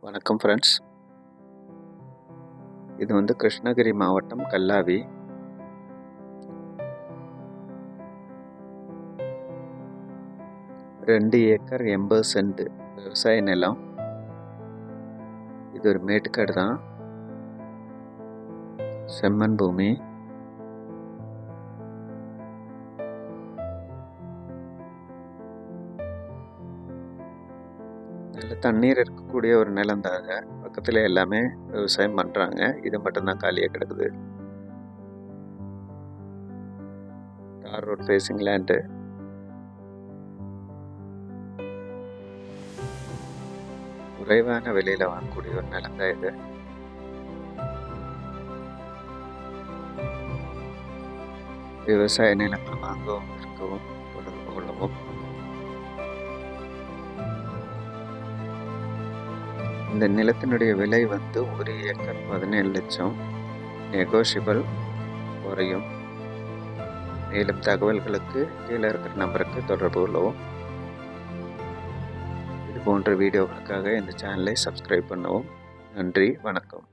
வணக்கம் ஃப்ரெண்ட்ஸ். இது வந்து கிருஷ்ணகிரி மாவட்டம் கல்லாவி. ரெண்டு ஏக்கர் 80 சென்ட் விவசாய நிலம். இது ஒரு மேட்டுக்காடு தான், செம்மண் பூமி. நல்ல தண்ணீர் இருக்கக்கூடிய ஒரு நிலம் தாங்க. பக்கத்தில் எல்லாமே விவசாயம் பண்ணுறாங்க. இது மட்டும்தான் காலியாக கிடக்குது. தார் ரோட் ஃபேஸிங் லேண்டு. குறைவான விலையில் வாங்கக்கூடிய ஒரு நிலம் தான் இது. விவசாய நிலங்கள் வாங்கவும் விற்கவும் தொடர்பு கொள்ளவும். இந்த நிலத்தினுடைய விலை வந்து ஒரு ஏக்கர் 17 லட்சம். நெகோஷியபிள் குறையும். மேலும் தகவல்களுக்கு கீழே இருக்கிற நம்பருக்கு தொடர்பு கொள்ளவும். இது போன்ற வீடியோக்களுக்காக இந்த சேனலை சப்ஸ்கிரைப் பண்ணவும். நன்றி, வணக்கம்.